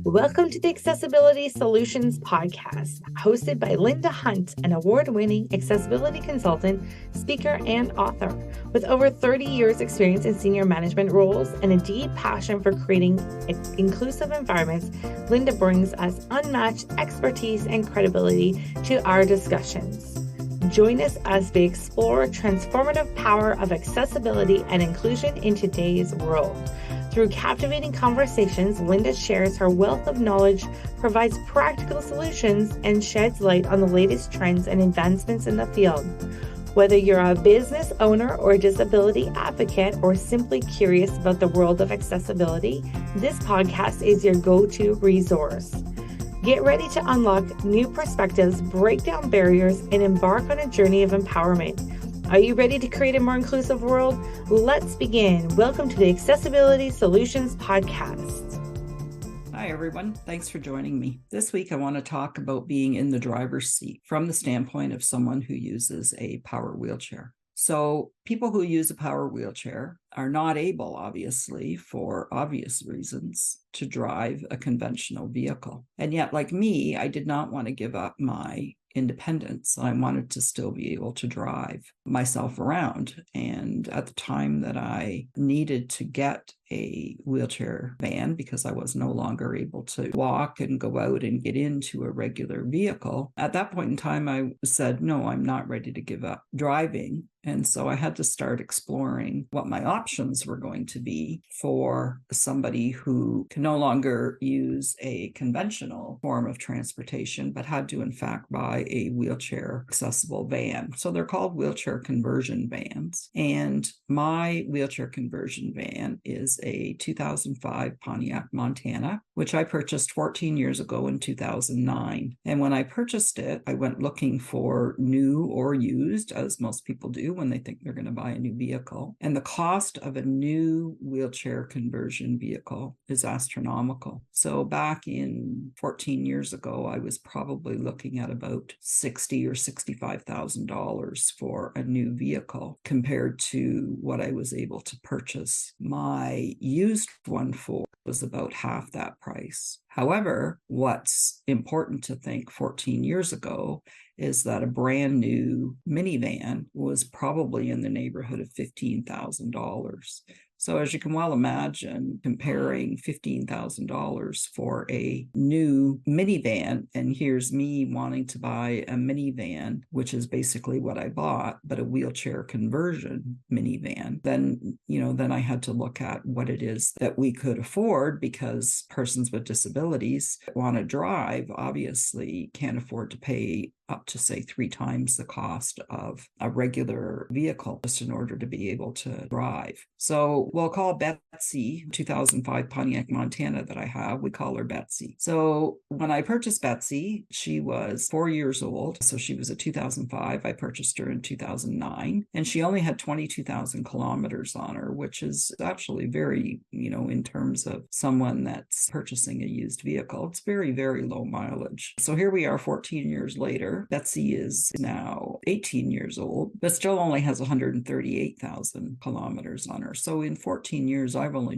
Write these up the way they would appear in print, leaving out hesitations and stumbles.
Welcome to the Accessibility Solutions Podcast, hosted by Linda Hunt, an award-winning accessibility consultant, speaker, and author. With over 30 years experience in senior management roles and a deep passion for creating inclusive environments, Linda brings us unmatched expertise and credibility to our discussions. Join us as we explore transformative power of accessibility and inclusion in today's world. Through captivating conversations, Linda shares her wealth of knowledge, provides practical solutions, and sheds light on the latest trends and advancements in the field. Whether you're a business owner or a disability advocate or simply curious about the world of accessibility, this podcast is your go-to resource. Get ready to unlock new perspectives, break down barriers, and embark on a journey of empowerment. Are you ready to create a more inclusive world? Let's begin. Welcome to the Accessibility Solutions Podcast. Hi, everyone. Thanks for joining me. This week, I want to talk about being in the driver's seat from the standpoint of someone who uses a power wheelchair. So people who use a power wheelchair are not able, obviously, for obvious reasons, to drive a conventional vehicle. And yet, like me, I did not want to give up my independence. I wanted to still be able to drive myself around. And at the time that I needed to get a wheelchair van because I was no longer able to walk and go out and get into a regular vehicle, at that point in time, I said, no, I'm not ready to give up driving. And so I had to start exploring what my options were going to be for somebody who can no longer use a conventional form of transportation, but had to, in fact, buy a wheelchair accessible van. So they're called wheelchair conversion vans. And my wheelchair conversion van is a 2005 Pontiac Montana, which I purchased 14 years ago in 2009. And when I purchased it, I went looking for new or used, as most people do when they think they're going to buy a new vehicle. And the cost of a new wheelchair conversion vehicle is astronomical. So back in 14 years ago, I was probably looking at about $60,000 or $65,000 for a new vehicle compared to what I was able to purchase my used one for was about half that price. However, what's important to think 14 years ago is that a brand new minivan was probably in the neighborhood of $15,000. So as you can well imagine, comparing $15,000 for a new minivan, and here's me wanting to buy a minivan, which is basically what I bought, but a wheelchair conversion minivan, then I had to look at what it is that we could afford, because persons with disabilities that want to drive obviously can't afford to pay up to, say, 3 times the cost of a regular vehicle just in order to be able to drive. So we'll call Betsy, 2005 Pontiac Montana that I have, we call her Betsy. So when I purchased Betsy, she was 4 years old. So she was a 2005. I purchased her in 2009, and she only had 22,000 kilometers on her, which is actually very, in terms of someone that's purchasing a used vehicle, it's very, very low mileage. So here we are 14 years later. Betsy is now 18 years old, but still only has 138,000 kilometers on her. So in 14 years, I've only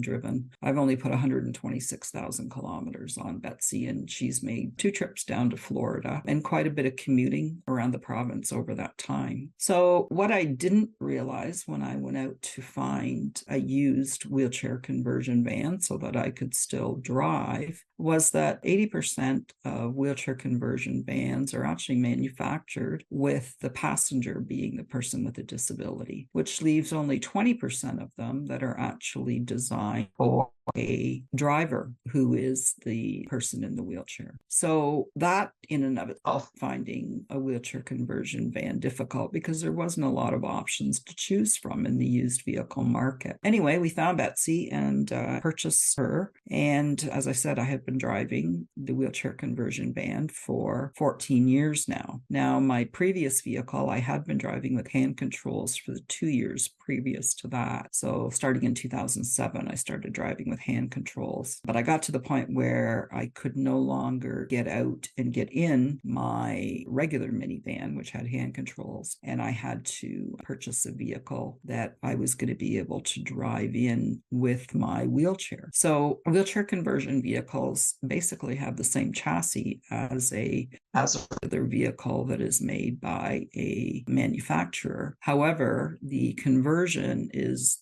put 126,000 kilometers on Betsy, and she's made 2 trips down to Florida and quite a bit of commuting around the province over that time. So what I didn't realize when I went out to find a used wheelchair conversion van so that I could still drive was that 80% of wheelchair conversion vans are actually manufactured with the passenger being the person with a disability, which leaves only 20% of them that are actually designed for a driver who is the person in the wheelchair. So that in and of itself, finding a wheelchair conversion van difficult because there wasn't a lot of options to choose from in the used vehicle market. Anyway, we found Betsy and purchased her. And as I said, I had been driving the wheelchair conversion van for 14 years now. Now, my previous vehicle, I had been driving with hand controls for the 2 years previous to that. So starting in 2007, I started driving with with hand controls. But I got to the point where I could no longer get out and get in my regular minivan, which had hand controls, and I had to purchase a vehicle that I was going to be able to drive in with my wheelchair. So wheelchair conversion vehicles basically have the same chassis as a regular vehicle that is made by a manufacturer. However, the conversion is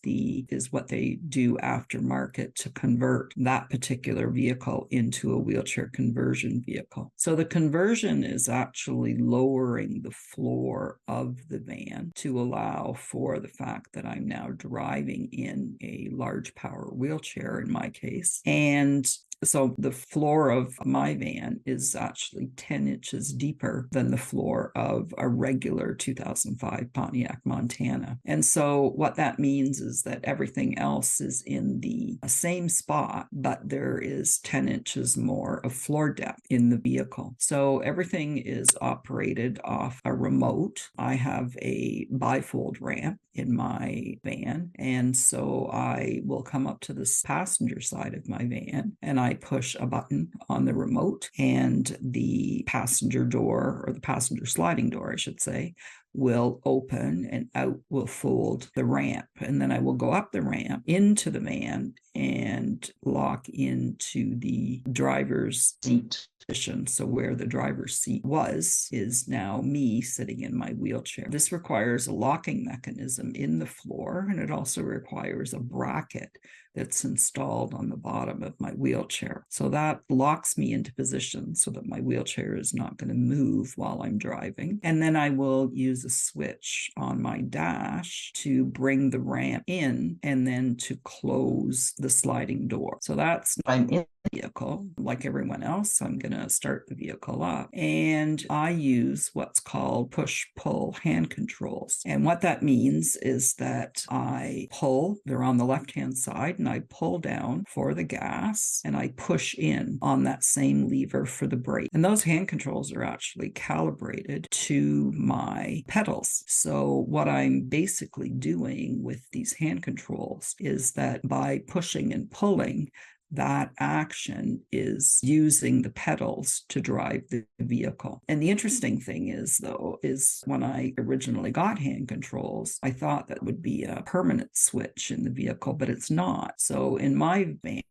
what they do aftermarket to convert that particular vehicle into a wheelchair conversion vehicle. So the conversion is actually lowering the floor of the van to allow for the fact that I'm now driving in a large power wheelchair in my case. And so the floor of my van is actually 10 inches deeper than the floor of a regular 2005 Pontiac Montana. And so what that means is that everything else is in the same spot, but there is 10 inches more of floor depth in the vehicle. So everything is operated off a remote. I have a bifold ramp in my van, and so I will come up to the passenger side of my van and I push a button on the remote, and the passenger door, or the passenger sliding door I should say, will open and out will fold the ramp. And then I will go up the ramp into the van and lock into the driver's seat position. So where the driver's seat was is now me sitting in my wheelchair. This requires a locking mechanism in the floor, and it also requires a bracket that's installed on the bottom of my wheelchair. So that locks me into position so that my wheelchair is not going to move while I'm driving. And then I will use a switch on my dash to bring the ramp in and then to close the sliding door. So that's, I'm in the vehicle like everyone else. I'm going to start the vehicle up, and I use what's called push-pull hand controls. And what that means is that I pull, they're on the left-hand side, and I pull down for the gas and I push in on that same lever for the brake. And those hand controls are actually calibrated to my pedals. So what I'm basically doing with these hand controls is that by pushing and pulling, that action is using the pedals to drive the vehicle. And the interesting thing is, though, is when I originally got hand controls, I thought that would be a permanent switch in the vehicle, but it's not. So in my van,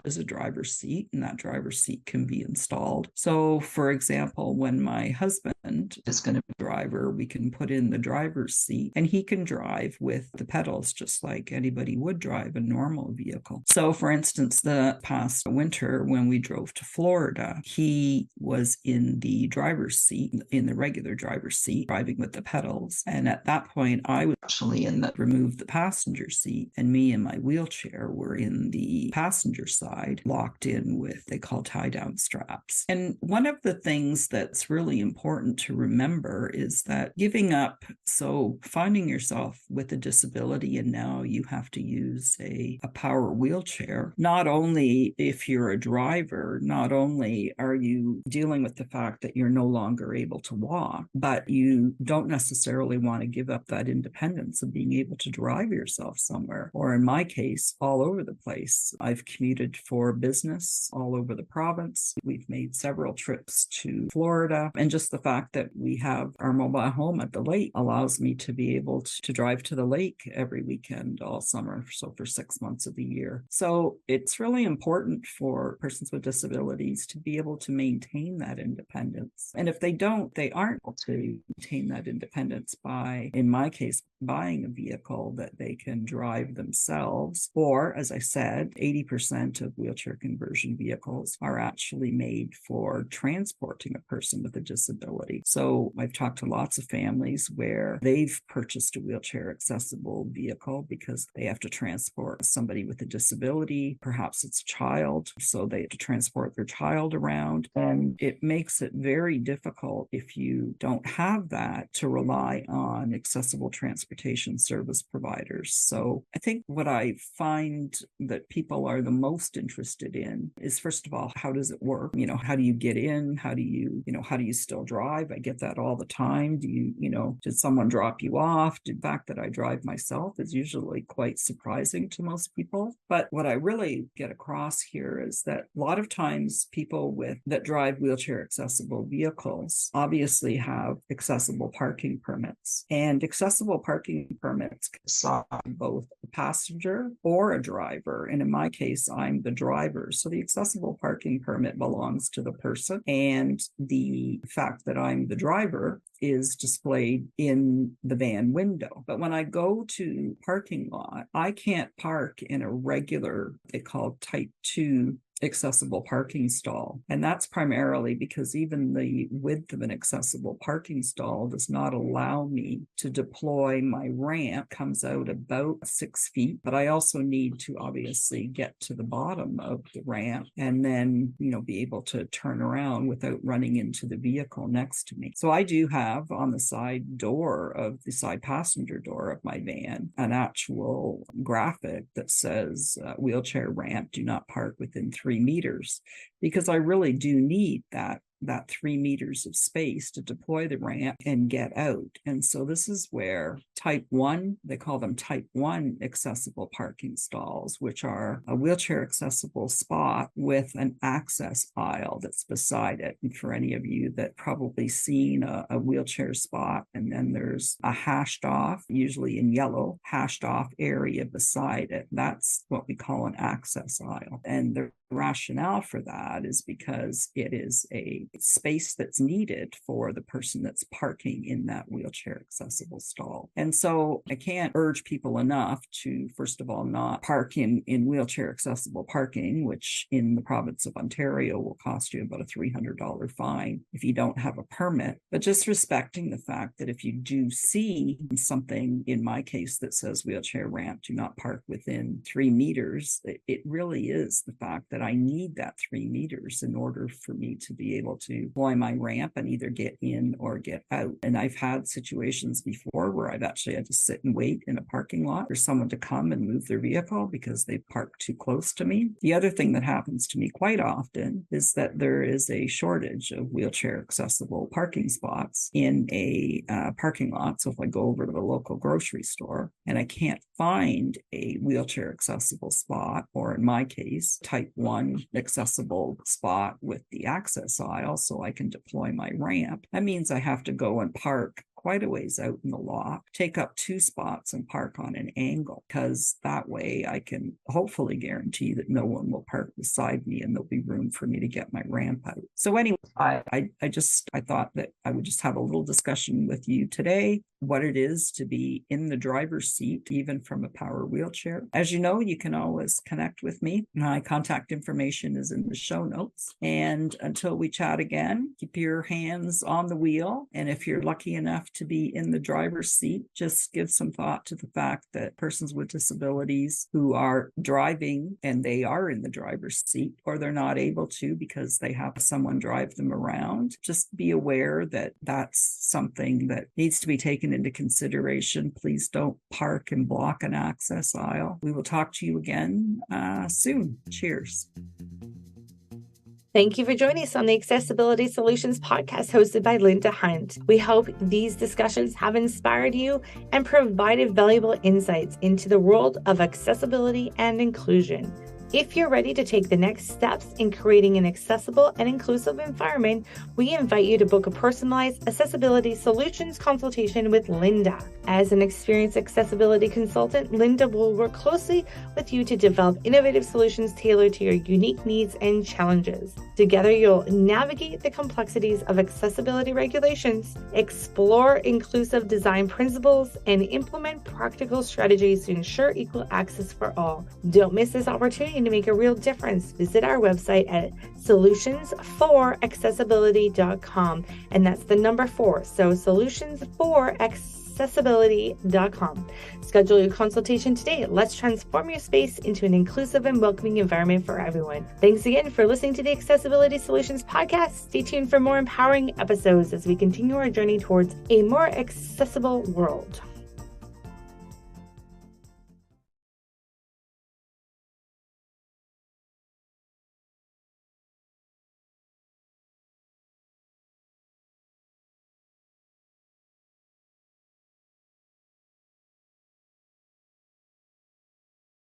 there's a driver's seat, and that driver's seat can be installed. So for example, when my husband is going to be a driver, we can put in the driver's seat and he can drive with the pedals just like anybody would drive a normal vehicle. So for instance, the past winter when we drove to Florida, he was in the driver's seat, in the regular driver's seat, driving with the pedals. And at that point, I was actually in the remove the passenger seat, and me and my wheelchair were in the passenger side, locked in with, they call tie down straps. And one of the things that's really important to remember is that giving up, so finding yourself with a disability and now you have to use a power wheelchair, not only if you're a driver, not only are you dealing with the fact that you're no longer able to walk, but you don't necessarily want to give up that independence of being able to drive yourself somewhere. Or in my case, all over the place. I've commuted for business all over the province. We've made several trips to Florida. And just the fact that we have our mobile home at the lake allows me to be able to drive to the lake every weekend all summer. So for 6 months of the year. So it's really important for persons with disabilities to be able to maintain that independence. And if they don't, they aren't able to maintain that independence by, in my case, buying a vehicle that they can drive themselves. Or, as I said, 80% of wheelchair conversion vehicles are actually made for transporting a person with a disability. So I've talked to lots of families where they've purchased a wheelchair accessible vehicle because they have to transport somebody with a disability. Perhaps it's a child, so they have to transport their child around. And it makes it very difficult if you don't have that to rely on accessible transportation service providers. So I think what I find that people are the most most interested in is, first of all, how does it work? How do you get in? How do you still drive? I get that all the time. Did someone drop you off? The fact that I drive myself is usually quite surprising to most people. But what I really get across here is that a lot of times people that drive wheelchair accessible vehicles obviously have accessible parking permits, and accessible parking permits can assign both a passenger or a driver. And in my case, I'm the driver. So the accessible parking permit belongs to the person, and the fact that I'm the driver is displayed in the van window. But when I go to parking lot, I can't park in a regular, they call type 2 accessible parking stall. And that's primarily because even the width of an accessible parking stall does not allow me to deploy my ramp. Comes out about 6 feet, but I also need to obviously get to the bottom of the ramp and then, be able to turn around without running into the vehicle next to me. So I do have on the side passenger door of my van, an actual graphic that says wheelchair ramp, do not park within 3 meters, because I really do need that 3 meters of space to deploy the ramp and get out. And so this is where type 1, they call them type 1 accessible parking stalls, which are a wheelchair accessible spot with an access aisle that's beside it. And for any of you that probably seen a wheelchair spot, and then there's a hashed off, usually in yellow, hashed off area beside it. That's what we call an access aisle. And the rationale for that is because it is a space that's needed for the person that's parking in that wheelchair accessible stall. And so I can't urge people enough to, first of all, not park in wheelchair accessible parking, which in the province of Ontario will cost you about a $300 fine if you don't have a permit. But just respecting the fact that if you do see something, in my case, that says wheelchair ramp, do not park within 3 meters, it really is the fact that I need that 3 meters in order for me to be able to deploy my ramp and either get in or get out. And I've had situations before where I've actually had to sit and wait in a parking lot for someone to come and move their vehicle because they parked too close to me. The other thing that happens to me quite often is that there is a shortage of wheelchair accessible parking spots in a parking lot. So if I go over to the local grocery store and I can't find a wheelchair accessible spot, or in my case, type 1 accessible spot with the access aisle so I can deploy my ramp, that means I have to go and park quite a ways out in the lot, take up 2 spots and park on an angle, because that way I can hopefully guarantee that no one will park beside me and there'll be room for me to get my ramp out. So anyway, I thought that I would just have a little discussion with you today, what it is to be in the driver's seat, even from a power wheelchair. As you know, you can always connect with me. My contact information is in the show notes. And until we chat again, keep your hands on the wheel. And if you're lucky enough to be in the driver's seat, just give some thought to the fact that persons with disabilities who are driving and they are in the driver's seat, or they're not able to because they have someone drive them around, just be aware that that's something that needs to be taken into consideration. Please don't park and block an access aisle. We will talk to you again soon. Cheers. Thank you for joining us on the Accessibility Solutions podcast hosted by Linda Hunt. We hope these discussions have inspired you and provided valuable insights into the world of accessibility and inclusion. If you're ready to take the next steps in creating an accessible and inclusive environment, we invite you to book a personalized accessibility solutions consultation with Linda. As an experienced accessibility consultant, Linda will work closely with you to develop innovative solutions tailored to your unique needs and challenges. Together, you'll navigate the complexities of accessibility regulations, explore inclusive design principles, and implement practical strategies to ensure equal access for all. Don't miss this opportunity to make a real difference. Visit our website at solutions4accessibility.com, and that's the number 4. So solutions4accessibility.com. Schedule your consultation today. Let's transform your space into an inclusive and welcoming environment for everyone. Thanks again for listening to the Accessibility Solutions podcast. Stay tuned for more empowering episodes as we continue our journey towards a more accessible world.